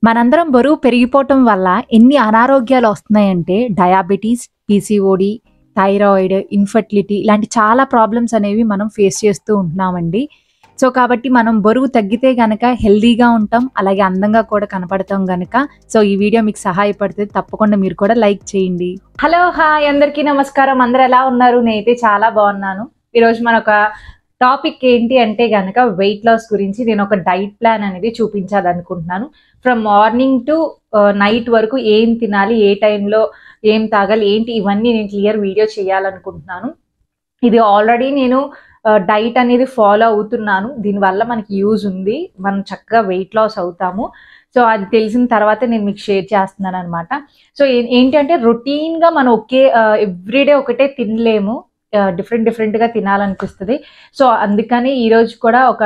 మనందరం బరువు పెరిగిపోవటం వల్ల ఎన్ని అనారోగ్యాలు వస్తున్నాయంటే డయాబెటీస్, పీసీఓడి, థైరాయిడ్, ఇన్ఫర్టిలిటీ ఇలాంటి చాలా ప్రాబ్లమ్స్ అనేవి మనం ఫేస్ చేస్తూ ఉంటున్నామండి. సో, కాబట్టి మనం బరువు తగ్గితే గనక హెల్తీగా ఉంటాం. అలాగే అందంగా కూడా కనపడతాం గనక సో, ఈ వీడియో మీకు సహాయపడుతుంది. తప్పకుండా మీరు కూడా లైక్ చేయండి. హలో! హాయ్! అందరికీ నమస్కారం. అందరూ ఎలా ఉన్నారు? నేనైతే చాలా బాగున్నాను. ఈరోజు మనొక టాపిక్ ఏంటి అంటే గనక వెయిట్ లాస్ గురించి నేను ఒక డైట్ ప్లాన్ అనేది చూపించాలనుకుంటున్నాను. ఫ్రమ్ మార్నింగ్ టు నైట్ వరకు ఏం తినాలి, ఏ టైంలో ఏం తాగాలి, ఏంటి ఇవన్నీ నేను క్లియర్ వీడియో చేయాలనుకుంటున్నాను. ఇది ఆల్రెడీ నేను డైట్ అనేది ఫాలో అవుతున్నాను. దీనివల్ల మనకి యూజ్ ఉంది. మనం చక్కగా వెయిట్ లాస్ అవుతాము. సో, అది తెలిసిన తర్వాత నేను మీకు షేర్ చేస్తున్నాను అనమాట. సో, ఏంటి అంటే రొటీన్‌గా మనం ఎవ్రీడే ఒకటే తినలేము. డిఫరెంట్‌గా తినాలనిపిస్తది. సో, అందుకని ఈరోజు కూడా ఒక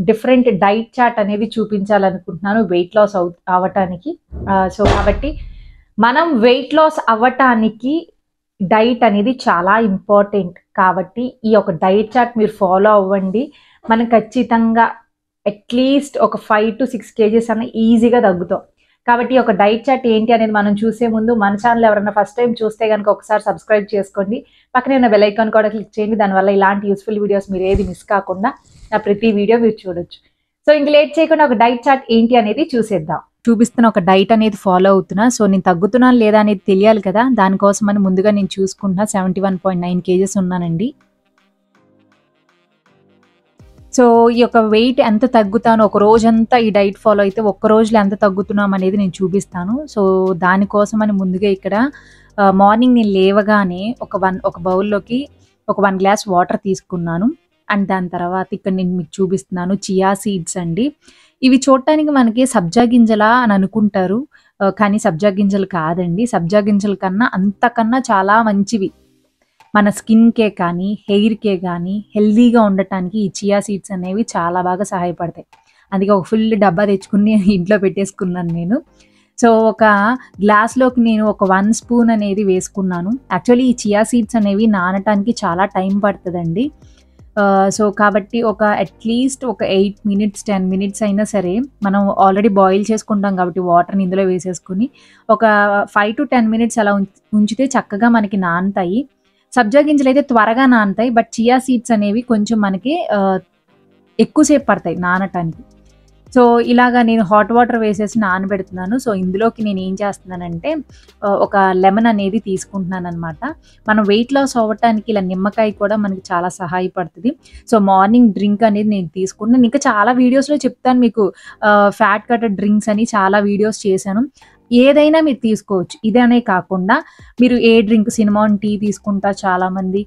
డిఫరెంట్ డైట్ చార్ట్ అనేది చూపించాలనుకుంటున్నాను వెయిట్ లాస్ అవ్వటానికి. సో, కాబట్టి మనం వెయిట్ లాస్ అవ్వటానికి డైట్ అనేది చాలా ఇంపార్టెంట్. కాబట్టి ఈ ఒక డైట్ చార్ట్ మీరు ఫాలో అవ్వండి. మనం ఖచ్చితంగా అట్‌లీస్ట్ ఒక 5-6 కేజీస్ అన్న ఈజీగా తగ్గుతాం. కాబట్టి ఒక డైట్ చార్ట్ ఏంటి అనేది మనం చూసే ముందు మన ఛానల్ ఎవరైనా ఫస్ట్ టైం చూస్తే గనుక ఒకసారి సబ్స్క్రైబ్ చేసుకోండి. పక్కనే ఉన్న బెల్ ఐకాన్ కూడా క్లిక్ చేయండి. దానివల్ల ఇలాంటి యూస్‌ఫుల్ వీడియోస్ మీరు ఏది మిస్ కాకుండా నా ప్రతి వీడియో మీరు చూడొచ్చు. సో, ఇంక లేట్ చేయకుండా ఒక డైట్ చార్ట్ ఏంటి అనేది చూసేద్దాం. చూపిస్తున్న ఒక డైట్ అనేది ఫాలో అవుతున్నా. సో, నేను తగ్గుతున్నాను లేదా అనేది తెలియాలి కదా! దానికోసమని ముందుగా నేను చూసుకుంటున్నా 71.9 కేజెస్ ఉన్నానండి. సో, ఈ యొక్క వెయిట్ ఎంత తగ్గుతానో ఒక రోజంతా ఈ డైట్ ఫాలో అయితే ఒక్క రోజులో ఎంత తగ్గుతున్నాం అనేది నేను చూపిస్తాను. సో, దానికోసమని ముందుగా ఇక్కడ మార్నింగ్ నేను లేవగానే ఒక బౌల్‌లోకి ఒక 1 గ్లాస్ వాటర్ తీసుకున్నాను. అండ్ దాని తర్వాత ఇక్కడ నేను మీకు చూపిస్తున్నాను చియా సీడ్స్ అండి. ఇవి చూడటానికి మనకి సబ్జా గింజలా అని అనుకుంటారు. కానీ సబ్జా గింజలు కాదండి. సబ్జా గింజల కన్నా అంతకన్నా చాలా మంచివి. మన స్కిన్‌కే కానీ, హెయిర్‌కే గానీ హెల్తీగా ఉండటానికి ఈ చియా సీడ్స్ అనేవి చాలా బాగా సహాయపడతాయి. అందుకే ఒక ఫుల్ డబ్బా తెచ్చుకొని ఇంట్లో పెట్టేసుకున్నాను నేను. సో, ఒక గ్లాస్‌లోకి నేను ఒక 1 స్పూన్ అనేది వేసుకున్నాను. యాక్చువల్లీ ఈ చియా సీడ్స్ అనేవి నానటానికి చాలా టైం పడతదండి. సో, కాబట్టి అట్‌లీస్ట్ ఒక 8 మినిట్స్, 10 మినిట్స్ అయినా సరే మనం ఆల్రెడీ బాయిల్ చేసుకుంటాం కాబట్టి వాటర్‌ని ఇందులో వేసేసుకొని ఒక 5-10 మినిట్స్ అలా ఉంచితే చక్కగా మనకి నానతాయి. సబ్జా గింజలైతే త్వరగా నానతాయి. బట్ చియా సీడ్స్ అనేవి కొంచెం మనకి ఎక్కువ సేపు పడతాయి నానటానికి. సో, ఇలాగా నేను హాట్ వాటర్ వేసేసి నానబెడుతున్నాను. సో, ఇందులోకి నేను ఏం చేస్తున్నానంటే ఒక లెమన్ అనేది తీసుకుంటున్నాననమాట. మనం వెయిట్ లాస్ అవ్వటానికి ఇలా నిమ్మకాయ కూడా మనకి చాలా సహాయపడుతది. సో, మార్నింగ్ డ్రింక్ అనేది నేను తీసుకుంటున్నాను. ఇంకా చాలా వీడియోస్‌లో చెప్తాను మీకు ఫ్యాట్ కటర్ డ్రింక్స్ అని చాలా వీడియోస్ చేశాను. ఏదైనా మీరు తీసుకోవచ్చు. ఇదనే కాకుండా మీరు ఏ డ్రింక్ సినమాన్ టీ తీసుకుంటారు చాలామంది.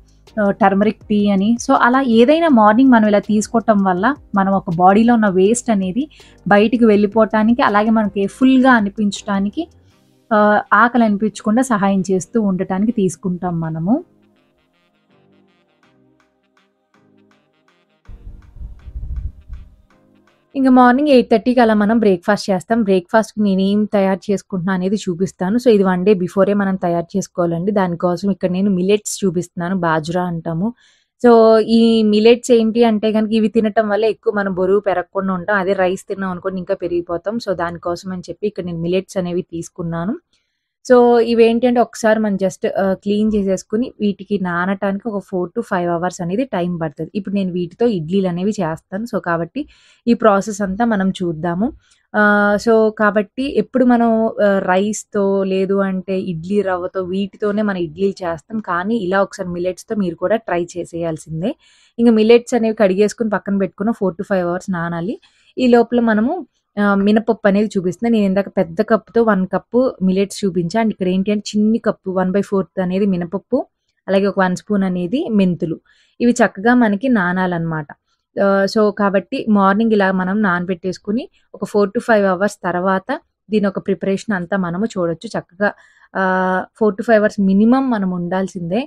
టర్మరిక్ టీ అని. సో, అలా ఏదైనా మార్నింగ్ మనం ఇలా తీసుకోవటం వల్ల మనం ఒక బాడీలో ఉన్న వేస్ట్ అనేది బయటికి వెళ్ళిపోవటానికి, అలాగే మనకి ఫుల్‌గా అనిపించటానికి ఆకలి అనిపించకుండా సహాయం చేస్తూ ఉండటానికి తీసుకుంటాం మనము. ఇంక మార్నింగ్ 8:30కి అలా మనం బ్రేక్‌ఫాస్ట్ చేస్తాం. బ్రేక్‌ఫాస్ట్‌కి నేనేం తయారు చేసుకుంటున్నా అనేది చూపిస్తాను. సో, ఇది 1 డే బిఫోరే మనం తయారు చేసుకోవాలండి. దానికోసం ఇక్కడ నేను మిల్లెట్స్ చూపిస్తున్నాను. బాజ్రా అంటాము. సో, ఈ మిల్లెట్స్ ఏంటి అంటే గనుక ఇవి తినటం వల్ల ఎక్కువ మనం బరువు పెరగకుండా ఉంటాం. అదే రైస్ తిన్నాం అనుకోండి ఇంకా పెరిగిపోతాం. సో, దానికోసం అని చెప్పి ఇక్కడ నేను మిల్లెట్స్ అనేవి తీసుకున్నాను. సో, ఇవేంటంటే ఒకసారి మనం జస్ట్ క్లీన్ చేసేసుకొని వీటికి నానటానికి ఒక 4-5 అవర్స్ అనేది టైం పడతది. ఇప్పుడు నేను వీటితో ఇడ్లీలనేవి చేస్తాను. సో, కాబట్టి ఈ ప్రాసెస్ అంతా మనం చూద్దాము. సో, కాబట్టి ఎప్పుడు మనం రైస్‌తో లేదు అంటే ఇడ్లీ రవ్వతో వీటితోనే మనం ఇడ్లీలు చేస్తాం. కానీ ఇలా ఒకసారి మిల్లెట్స్‌తో మీరు కూడా ట్రై చేసేయాల్సిందే. ఇంక మిల్లెట్స్ అనేవి కడిగేసుకొని పక్కన పెట్టుకున్న 4-5 అవర్స్ నానాలి. ఈ లోపల మనము మినపప్పు అనేది చూపిస్తున్నా. నేను ఇందాక పెద్ద కప్పుతో 1 కప్పు మిల్లెట్స్ చూపించా. అండ్ ఇక్కడ ఏంటి అంటే చిన్ని కప్పు 1/4 అనేది మినపప్పు, అలాగే ఒక 1 స్పూన్ అనేది మెంతులు. ఇవి చక్కగా మనకి నానాలన్నమాట. సో, కాబట్టి మార్నింగ్ ఇలా మనం నానబెట్టేసుకొని ఒక 4-5 అవర్స్ తర్వాత దీని ఒక ప్రిపరేషన్ అంతా మనము చూడొచ్చు. చక్కగా 4-5 అవర్స్ మినిమమ్ మనం ఉండాల్సిందే.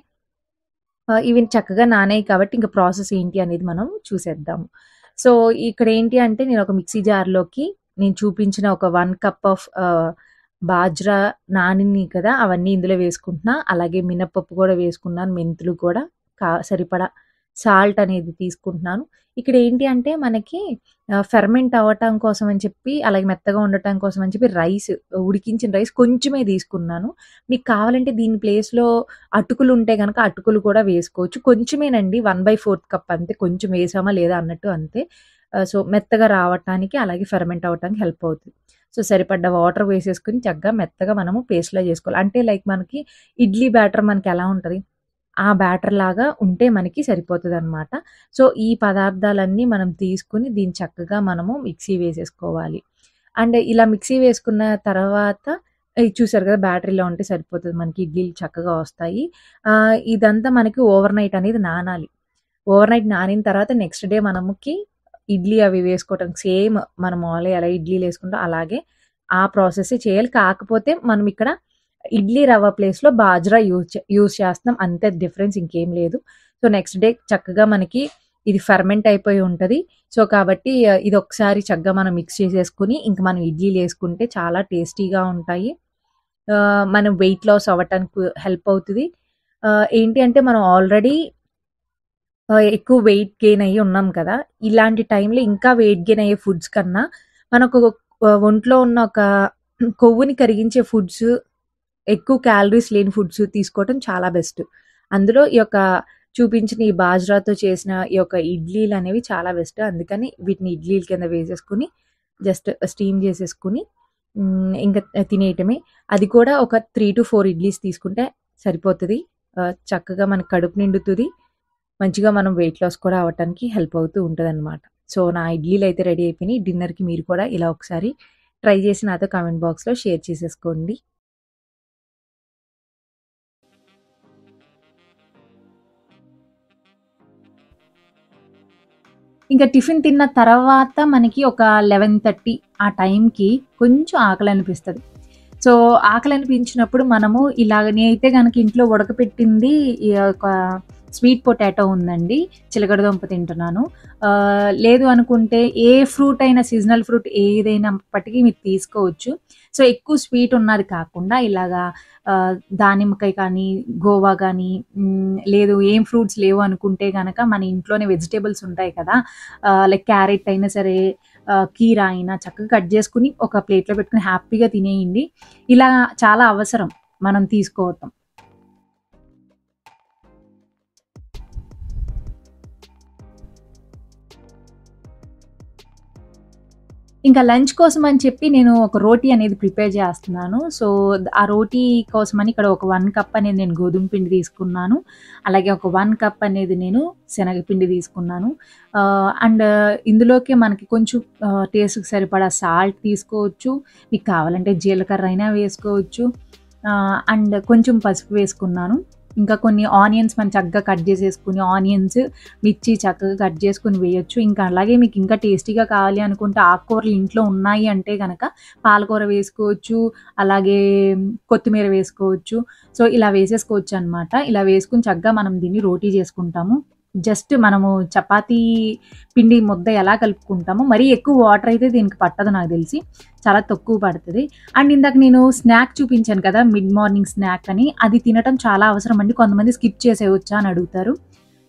ఇవి చక్కగా నానాయి కాబట్టి ఇంక ప్రాసెస్ ఏంటి అనేది మనం చూసేద్దాము. సో, ఇక్కడ ఏంటి అంటే నేను ఒక మిక్సీ జార్‌లోకి నేను చూపించిన ఒక 1 కప్ ఆఫ్ బాజ్రా నానినయి కదా! అవన్నీ ఇందులో వేసుకుంటున్నా. అలాగే మినపప్పు కూడా వేసుకున్నాను. మెంతులు కూడా సరిపడా సాల్ట్ అనేది తీసుకుంటున్నాను. ఇక్కడ ఏంటి అంటే మనకి ఫెర్మెంట్ అవ్వటం కోసం అని చెప్పి, అలాగే మెత్తగా ఉండటం కోసం అని చెప్పి ఉడికించిన రైస్ కొంచెమే తీసుకున్నాను. మీకు కావాలంటే దీని ప్లేస్‌లో అటుకులు ఉంటే గనక అటుకులు కూడా వేసుకోవచ్చు. కొంచెమేనండి 1/4 కప్ అంతే. కొంచెం వేసామా లేదా అన్నట్టు అంతే. సో, మెత్తగా రావటానికి అలాగే ఫెర్మెంట్ అవ్వటానికి హెల్ప్ అవుతది. సో, సరిపడ్డ వాటర్ వేసేసుకొని చక్కగా మెత్తగా మనము పేస్ట్‌లా చేసుకోవాలి. అంటే లైక్ మనకి ఇడ్లీ బ్యాటర్ మనకెలా ఉంటది? ఆ బ్యాటర్ లాగా ఉంటే మనకి సరిపోతదనమాట. సో, ఈ పదార్థాలన్నీ మనం తీసుకొని దీన్ని చక్కగా మనము మిక్సీ వేసేసుకోవాలి. అండ్ ఇలా మిక్సీ వేసుకున్న తర్వాత ఇది చూసారు కదా! బ్యాటర్ ఇలా ఉంటే సరిపోతది. మనకి ఇడ్లీలు చక్కగా వస్తాయి. ఇదంతా మనకి ఓవర్ నైట్ అనేది నానాలి. ఓవర్ నైట్ నానిన తర్వాత నెక్స్ట్ డే మనముకి ఇడ్లీ అవి వేసుకోవటానికి సేమ్ మనం మామూలుగా ఎలా ఇడ్లీలేసుకుంటామో అలాగే ఆ ప్రాసెస్సే చేయాలి. కాకపోతే మనం ఇక్కడ ఇడ్లీ రవ్వ ప్లేస్‌లో బాజ్రా యూజ్ చేస్తున్నాం. అంతే డిఫరెన్స్ ఇంకేం లేదు. సో, నెక్స్ట్ డే చక్కగా మనకి ఇది ఫెర్మెంట్ అయిపోయి ఉంటది. సో, కాబట్టి ఇదొకసారి చక్కగా మనం మిక్స్ చేసేసుకొని ఇంక మనం ఇడ్లీలేసుకుంటే చాలా టేస్టీగా ఉంటాయి. మనం వెయిట్ లాస్ అవ్వటానికి హెల్ప్ అవుతది. ఏంటి అంటే మనం ఆల్రెడీ ఎక్కువ వెయిట్ గెయిన్ అయ్యి ఉన్నాం కదా! ఇలాంటి టైంలో ఇంకా వెయిట్ గెయిన్ అయ్యే ఫుడ్స్ కన్నా మనకు ఒంట్లో ఉన్న ఒక కొవ్వుని కరిగించే ఫుడ్స్, ఎక్కువ క్యాలరీస్ లేని ఫుడ్స్ తీసుకోవటం చాలా బెస్ట్. అందులో ఈ యొక్క చూపించిన ఈ బాజ్రాతో చేసిన ఈ యొక్క ఇడ్లీలనేవి చాలా బెస్ట్. అందుకని వీటిని ఇడ్లీల కింద వేసేసుకొని జస్ట్ స్టీమ్ చేసేసుకొని ఇంక తినేయటమే. అది కూడా ఒక 3-4 ఇడ్లీస్ తీసుకుంటే సరిపోతది. చక్కగా మనకు కడుపు నిండుతది. మంచిగా మనం వెయిట్ లాస్ కూడా అవ్వటానికి హెల్ప్ అవుతూ ఉంటదనమాట. సో, నా ఇడ్లీలయితే రెడీ అయిపోయినాయి. డిన్నర్‌కి మీరు కూడా ఇలా ఒకసారి ట్రై చేసి నాతో కామెంట్ బాక్స్‌లో షేర్ చేసేసుకోండి. ఇంక టిఫిన్ తిన్న తర్వాత మనకి ఒక 11:30 ఆ టైంకి కొంచెం ఆకలనిపిస్తది. సో, ఆకలనిపించినప్పుడు మనము ఇలాగ నేనైతే గనక ఇంట్లో ఉడకపెట్టింది ఈ యొక్క స్వీట్ పొటాటో ఉందండి. చిలకడ దుంప తింటున్నాను. లేదు అనుకుంటే ఏ ఫ్రూట్ అయినా సీజనల్ ఫ్రూట్ ఏదైనప్పటికీ మీరు తీసుకోవచ్చు. సో, ఎక్కువ స్వీట్ ఉన్నది కాకుండా ఇలాగా దానిమ్మకాయ కానీ, గోవా గానీ, లేదు ఏం ఫ్రూట్స్ లేవు అనుకుంటే గనక మన ఇంట్లోనే వెజిటబుల్స్ ఉంటాయి కదా! లైక్ క్యారెట్ అయినా సరే, కీరా అయినా చక్కగా కట్ చేసుకొని ఒక ప్లేట్‌లో పెట్టుకొని హ్యాపీగా తినేయండి. ఇలా చాలా అవసరం మనం తీసుకోవటం. ఇంకా లంచ్ కోసం అని చెప్పి నేను ఒక రోటీ అనేది ప్రిపేర్ చేస్తున్నాను. సో, ఆ రోటీ కోసమని ఇక్కడ ఒక 1 కప్ అనేది నేను గోధుమ పిండి తీసుకున్నాను. అలాగే ఒక 1 కప్ అనేది నేను శనగపిండి తీసుకున్నాను. అండ్ ఇందులోకి మనకి కొంచెం టేస్ట్‌కి సరిపడా సాల్ట్ తీసుకోవచ్చు. మీకు కావాలంటే జీలకర్ర అయినా వేసుకోవచ్చు. అండ్ కొంచెం పసుపు వేసుకున్నాను. ఇంకా కొన్ని ఆనియన్స్ మనం చక్కగా కట్ చేసేసుకొని ఆనియన్స్, మిర్చి చక్కగా కట్ చేసుకొని వేయొచ్చు. ఇంకా అలాగే మీకు ఇంకా టేస్టీగా కావాలి అనుకుంటే ఆకుకూరలు ఇంట్లో ఉన్నాయి అంటే గనక పాలకూర వేసుకోవచ్చు. అలాగే కొత్తిమీర వేసుకోవచ్చు. సో, ఇలా వేసేసుకోవచ్చనమాట. ఇలా వేసుకొని చక్కగా మనం దీన్ని రోటీ చేసుకుంటాము. జస్ట్ మనము చపాతీ పిండి ముద్ద ఎలా కలుపుకుంటామో మరీ ఎక్కువ వాటర్ అయితే దీనికి పట్టదు నాకు తెలిసి. చాలా తక్కువ పడతది. అండ్ ఇందాక నేను స్నాక్ చూపించాను కదా! మిడ్ మార్నింగ్ స్నాక్ అని. అది తినటం చాలా అవసరం అండి. కొంతమంది స్కిప్ చేసేయొచ్చా అని అడుగుతారు.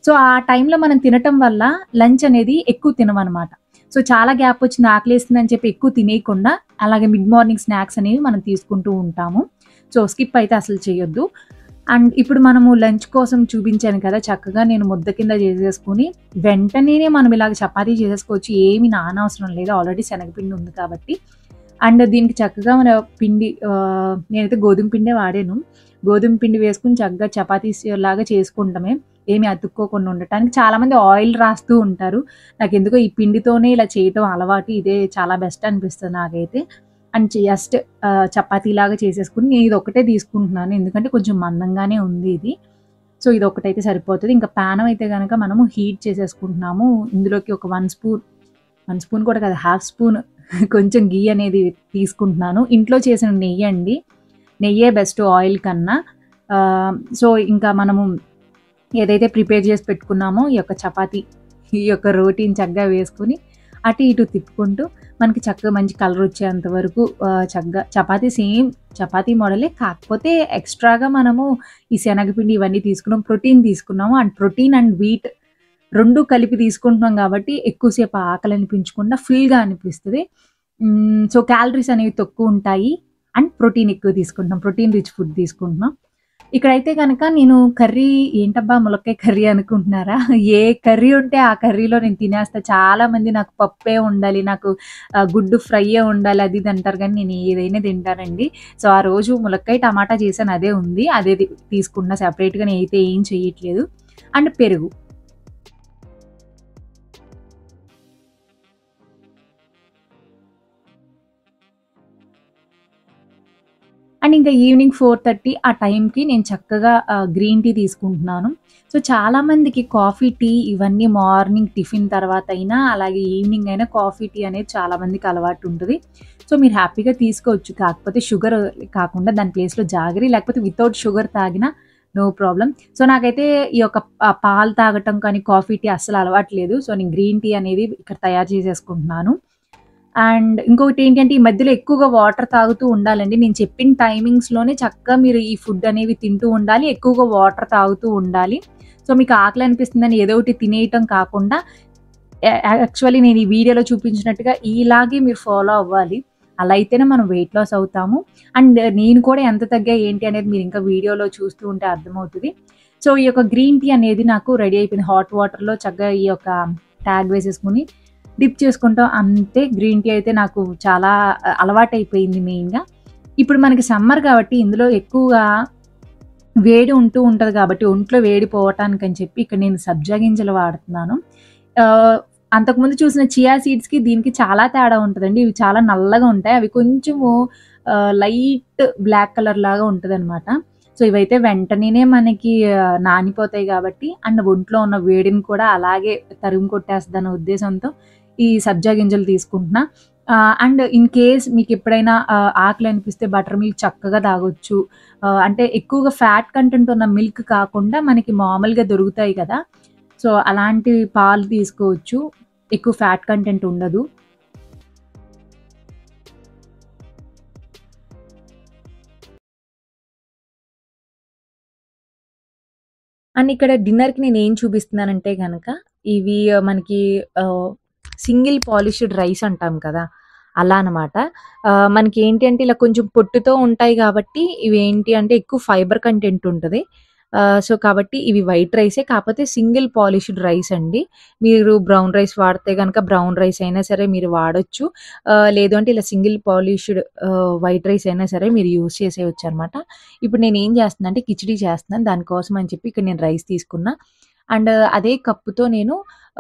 సో, ఆ టైంలో మనం తినటం వల్ల లంచ్ అనేది ఎక్కువ తినమనమాట. సో, చాలా గ్యాప్ వచ్చింది ఆకలేస్తుందని చెప్పి ఎక్కువ తినేయకుండా అలాగే మిడ్ మార్నింగ్ స్నాక్స్ అనేవి మనం తీసుకుంటూ ఉంటాము. సో, స్కిప్ అయితే అసలు చేయొద్దు. అండ్ ఇప్పుడు మనము లంచ్ కోసం చూపించాను కదా! చక్కగా నేను ముద్ద కింద చేసేసుకొని వెంటనేనే మనం ఇలాగ చపాతీ చేసేసుకోవచ్చు. ఏమి నానవసరం లేదు. ఆల్రెడీ శనగపిండి ఉంది కాబట్టి. అండ్ దీనికి చక్కగా మన పిండి నేనైతే గోధుమ పిండే వాడాను. గోధుమ పిండి వేసుకొని చక్కగా చపాతీస్ లాగా చేసుకుంటమే. ఏమి అతుక్కోకుండా ఉండటానికి. చాలామంది ఆయిల్ రాస్తూ ఉంటారు. నాకెందుకో ఈ పిండితోనే ఇలా చేయటం అలవాటు. ఇదే చాలా బెస్ట్ అనిపిస్తది నాకైతే. అండ్ జస్ట్ చపాతీలాగా చేసేసుకొని నేను ఇదొక్కటే తీసుకుంటున్నాను. ఎందుకంటే కొంచెం మందంగానే ఉంది ఇది. సో, ఇదొక్కటైతే సరిపోతది. ఇంకా పానం అయితే గనక మనము హీట్ చేసేసుకుంటున్నాము. ఇందులోకి ఒక 1 స్పూన్ కూడా కాదు, హాఫ్ స్పూన్ కొంచెం ఘీ అనేది తీసుకుంటున్నాను. ఇంట్లో చేసిన నెయ్యండి. నెయ్యే బెస్ట్ ఆయిల్ కన్నా. సో, ఇంకా మనము ఏదైతే ప్రిపేర్ చేసి పెట్టుకున్నామో ఈ యొక్క చపాతీ, ఈ యొక్క రోటీని చక్కగా వేసుకొని అటు ఇటు తిప్పుకుంటూ మనకి చక్కగా మంచి కలర్ వచ్చేంత వరకు చక్కగా చపాతీ సేమ్ చపాతీ మోడలే. కాకపోతే ఎక్స్‌ట్రాగా మనము ఈ శనగపిండి ఇవన్నీ తీసుకున్నాం. ప్రోటీన్ తీసుకున్నాము. అండ్ ప్రోటీన్ అండ్ వీట్ 2 కలిపి తీసుకుంటున్నాం కాబట్టి ఎక్కువసేపు ఆకలి అనిపించకుండా ఫుల్‌గా అనిపిస్తది. సో, క్యాలరీస్ అనేవి తక్కువుంటాయి. అండ్ ప్రోటీన్ ఎక్కువ తీసుకుంటున్నాం. ప్రోటీన్ రిచ్ ఫుడ్ తీసుకుంటున్నాం. ఇక్కడైతే గనక నేను కర్రీ ఏంటబ్బా! ములక్కాయ కర్రీ అనుకుంటున్నారా? ఏ కర్రీ ఉంటే ఆ కర్రీలో నేను తినేస్తా. చాలామంది నాకు పప్పే ఉండాలి, నాకు గుడ్డు ఫ్రైయే ఉండాలి అది ఇది అంటారు గానీ నేను ఏదైనా తింటానండి. సో, ఆ రోజు ములక్కాయ టమాటా చేశాను అదే ఉంది. అదే తీసుకున్నా సెపరేట్‌గా నేనైతే ఏం చేయట్లేదు. అండ్ పెరుగు. అండ్ ఇంకా ఈవినింగ్ 4:30 ఆ టైంకి నేను చక్కగా గ్రీన్ టీ తీసుకుంటున్నాను. సో, చాలామందికి కాఫీ, టీ ఇవన్నీ మార్నింగ్ టిఫిన్ తర్వాతైనా, అలాగే ఈవినింగ్ అయినా కాఫీ, టీ అనేది చాలామందికి అలవాటుంటది. సో, మీరు హ్యాపీగా తీసుకోవచ్చు. కాకపోతే షుగర్ కాకుండా దాని ప్లేస్‌లో జాగరి లేకపోతే వితౌట్ షుగర్ తాగినా నో ప్రాబ్లమ్. సో, నాకైతే ఈ యొక్క పాలు తాగటం కానీ, కాఫీ, టీ అస్సలు అలవాటు లేదు. సో, నేను గ్రీన్ టీ అనేది ఇక్కడ తయారు చేసేసుకుంటున్నాను. అండ్ ఇంకొకటేంటంటే, ఈ మధ్యలో ఎక్కువగా వాటర్ తాగుతూ ఉండాలండి. నేను చెప్పిన టైమింగ్స్‌లోనే చక్కగా మీరు ఈ ఫుడ్ అనేవి తింటూ ఉండాలి. ఎక్కువగా వాటర్ తాగుతూ ఉండాలి. సో, మీకు ఆకలనిపిస్తుందని ఏదో ఒకటి తినేయటం కాకుండా, యాక్చువల్లీ నేను ఈ వీడియోలో చూపించినట్టుగా ఇలాగే మీరు ఫాలో అవ్వాలి. అలా అయితేనే మనం వెయిట్ లాస్ అవుతాము. అండ్ నేను కూడా ఎంత తగ్గా ఏంటి అనేది మీరు ఇంకా వీడియోలో చూస్తూ ఉంటే అర్థమవుతది. సో, ఈ యొక్క గ్రీన్ టీ అనేది నాకు రెడీ అయిపోయింది. హాట్ వాటర్‌లో చక్కగా ఈ యొక్క ట్యాగ్ వేసేసుకొని డిప్ చేసుకుంటాం అంతే. గ్రీన్ టీ అయితే నాకు చాలా అలవాటయిపోయింది మెయిన్‌గా. ఇప్పుడు మనకి సమ్మర్ కాబట్టి ఇందులో ఎక్కువగా వేడి ఉంటూ ఉంటది కాబట్టి ఒంట్లో వేడి పోవటానికని చెప్పి ఇక్కడ నేను సబ్జా గింజలు వాడుతున్నాను. ఆహ్, అంతకుముందు చూసిన చియా సీడ్స్‌కి దీనికి చాలా తేడా ఉంటదండి. ఇవి చాలా నల్లగా ఉంటాయి. అవి కొంచెము లైట్ బ్లాక్ కలర్ లాగా ఉంటదనమాట. సో, ఇవైతే వెంటనేనే మనకి నానిపోతాయి కాబట్టి అండ్ ఒంట్లో ఉన్న వేడిని కూడా అలాగే తరిమి కొట్టేస్తదన్న ఉద్దేశంతో ఈ సబ్జా గింజలు తీసుకుంటున్నా. అండ్ ఇన్ కేస్ మీకెప్పుడైనా ఆకలనిపిస్తే బటర్ మిల్క్ చక్కగా తాగొచ్చు. అంటే ఎక్కువగా ఫ్యాట్ కంటెంట్ ఉన్న మిల్క్ కాకుండా మనకి మామూలుగా దొరుకుతాయి కదా! సో, అలాంటి పాలు తీసుకోవచ్చు. ఎక్కువ ఫ్యాట్ కంటెంట్ ఉండదు. అండ్ ఇక్కడ డిన్నర్‌కి నేనేం చూపిస్తున్నానంటే గనక, ఇవి మనకి ఆహ్, సింగిల్ పాలిష్డ్ రైస్ అంటాం కదా! అలా అనమాట. మనకేంటి అంటే ఇలా కొంచెం పొట్టుతో ఉంటాయి గాబట్టి, ఇవేంటి అంటే ఎక్కువ ఫైబర్ కంటెంట్ ఉంటది. సో, కాబట్టి ఇవి వైట్ రైసే కాపోతే సింగిల్ పాలిష్డ్ రైస్ అండి. మీరు బ్రౌన్ రైస్ వాడితే గనక బ్రౌన్ రైస్ అయినా సరే మీరు వాడొచ్చు. లేదు అంటే ఇలా సింగిల్ పాలిష్డ్ వైట్ రైస్ అయినా సరే మీరు యూజ్ చేసేయొచ్చనమాట. ఇప్పుడు నేనేం చేస్తున్నానంటే కిచిడీ చేస్తున్నాను. దానికోసం అని చెప్పి ఇక్కడ నేను రైస్ తీసుకున్నా. అండ్ అదే కప్పుతో నేను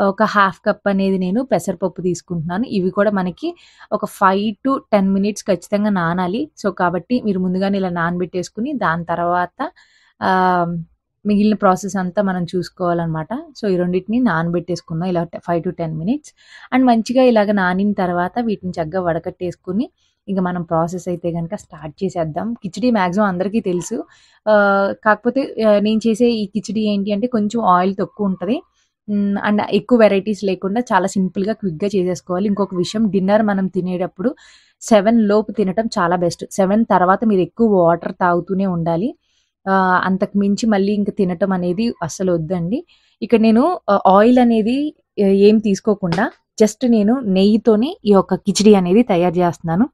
ఒక హాఫ్ కప్ అనేది నేను పెసరపప్పు తీసుకుంటున్నాను. ఇవి కూడా మనకి ఒక 5-10 మినిట్స్ ఖచ్చితంగా నానాలి. సో, కాబట్టి మీరు ముందుగానే ఇలా నానబెట్టేసుకొని దాని తర్వాత ఆహ్, మిగిలిన ప్రాసెస్ అంతా మనం చూసుకోవాలనమాట. సో, ఈ రెండిటిని నానబెట్టేసుకుందాం ఇలా 5-10 మినిట్స్. అండ్ మంచిగా ఇలాగ నానిన తర్వాత వీటిని చక్కగా వడకట్టేసుకొని ఇంక మనం ప్రాసెస్ అయితే గనక స్టార్ట్ చేసేద్దాం. కిచిడీ మాక్సిమం అందరికీ తెలుసు. కాకపోతే నేను చేసే ఈ కిచిడీ ఏంటి అంటే కొంచెం ఆయిల్ తక్కువుంటది. అండ్ ఎక్కువ వెరైటీస్ లేకుండా చాలా సింపుల్‌గా, క్విక్‌గా చేసేసుకోవాలి. ఇంకొక విషయం డిన్నర్ మనం తినేటప్పుడు 7 లోపు తినటం చాలా బెస్ట్. 7 తర్వాత మీరు ఎక్కువ వాటర్ తాగుతూనే ఉండాలి. అంతకు మించి మళ్ళీ ఇంక తినటం అనేది అస్సలొద్దండి. ఇక్కడ నేను ఆయిల్ అనేది ఏం తీసుకోకుండా జస్ట్ నేను నెయ్యితోనే ఈ యొక్క కిచిడీ అనేది తయారు జేస్తున్నాను.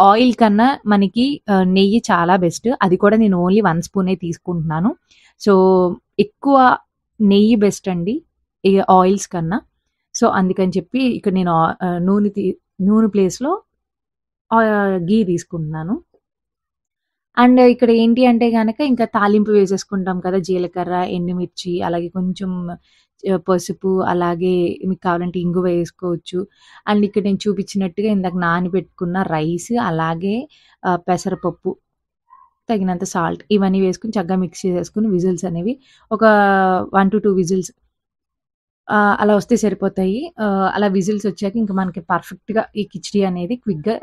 ఆయిల్ కన్నా మనకి నెయ్యి చాలా బెస్ట్. అది కూడా నేను ఓన్లీ 1 స్పూనే తీసుకుంటున్నాను. సో, ఎక్కువ నెయ్యి బెస్ట్ అండి. ఈ ఆయిల్స్ కన్నా. సో, అందుకని చెప్పి ఇక్కడ నేను నూనె ప్లేస్‌లో ఘీ తీసుకుంటున్నాను. అండ్ ఇక్కడ ఏంటి అంటే గనక ఇంకా తాలింపు వేసేసుకుంటాం కదా! జీలకర్ర, ఎండుమిర్చి అలాగే కొంచెం పసుపు అలాగే మీకు కావాలంటే ఇంగువ వేసుకోవచ్చు. అండ్ ఇక్కడ నేను చూపించినట్టుగా ఇందాక నానబెట్టుకున్న రైస్ అలాగే పెసరపప్పు, తగినంత సాల్ట్ ఇవన్నీ వేసుకొని చక్కగా మిక్స్ చేసేసుకొని విజిల్స్ అనేవి ఒక 1-2 విజిల్స్ అలా వస్తే సరిపోతాయి. అలా విజిల్స్ వచ్చాక ఇంక మనకి పర్ఫెక్ట్‌గా ఈ కిచిడీ అనేది క్విక్‌గా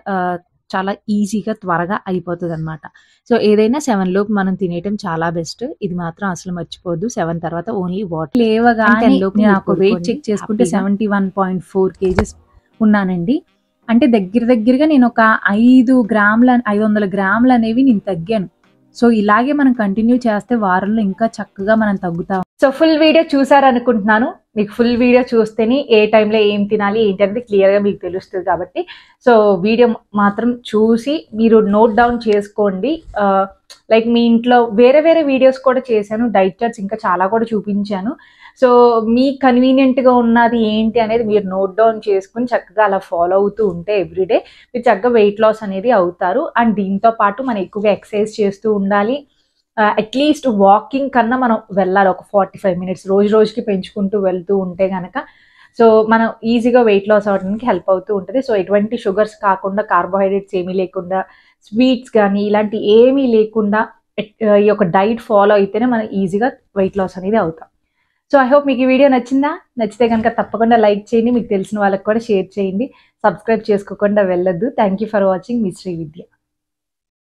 చాలా ఈజీగా త్వరగా అయిపోతదనమాట. సో, ఏదైనా 7 లోపు మనం తినేయటం చాలా బెస్ట్. ఇది మాత్రం అసలు మర్చిపోవద్దు. 7 తర్వాత ఓన్లీ వాటర్. లేవగానే 10 లోపు నాకు వెయిట్ చెక్ చేసుకుంటే 71.4 కేజీస్ ఉన్నానండి. అంటే దగ్గరగా నేనొక 500 గ్రాములనేవి నేను తగ్గాను. సో, ఇలాగే మనం కంటిన్యూ చేస్తే వారంలో ఇంకా చక్కగా మనం తగ్గుతాం. సో, ఫుల్ వీడియో చూసారనుకుంటున్నాను. మీకు ఫుల్ వీడియో చూస్తేనే ఏ టైంలో ఏం తినాలి ఏంటి అనేది క్లియర్గా మీకు తెలుస్తుంది కాబట్టి సో వీడియో మాత్రం చూసి మీరు నోట్ డౌన్ చేసుకోండి. లైక్ మీ ఇంట్లో వేరే వేరే వీడియోస్ కూడా చేశాను, డైట్ చార్ట్స్ ఇంకా చాలా కూడా చూపించాను. సో మీ కన్వీనియంట్గా ఉన్నది ఏంటి అనేది మీరు నోట్ డౌన్ చేసుకుని చక్కగా అలా ఫాలో అవుతూ ఉంటే ఎవ్రీడే మీరు చక్కగా వెయిట్ లాస్ అనేది అవుతారు. అండ్ దీంతో పాటు మనం ఎక్కువగా ఎక్సర్సైజ్ చేస్తూ ఉండాలి. అట్లీస్ట్ వాకింగ్ కన్నా మనం వెళ్ళాలి ఒక 45 మినిట్స్ రోజుకి పెంచుకుంటూ వెళ్తూ ఉంటే కనుక సో మనం ఈజీగా వెయిట్ లాస్ అవ్వడానికి హెల్ప్ అవుతూ ఉంటుంది. సో ఎటువంటి షుగర్స్ కాకుండా, కార్బోహైడ్రేట్స్ ఏమీ లేకుండా, స్వీట్స్ కానీ ఇలాంటి ఏమీ లేకుండా ఈ యొక్క డైట్ ఫాలో అయితేనే మనం ఈజీగా వెయిట్ లాస్ అనేది అవుతాం. సో ఐ హోప్ మీకు ఈ వీడియో నచ్చిందా? నచ్చితే కనుక తప్పకుండా లైక్ చేయండి, మీకు తెలిసిన వాళ్ళకి కూడా షేర్ చేయండి, సబ్స్క్రైబ్ చేసుకోకుండా వెళ్ళొద్దు. థ్యాంక్ యూ ఫర్ వాచింగ్ మీ శ్రీ విద్య.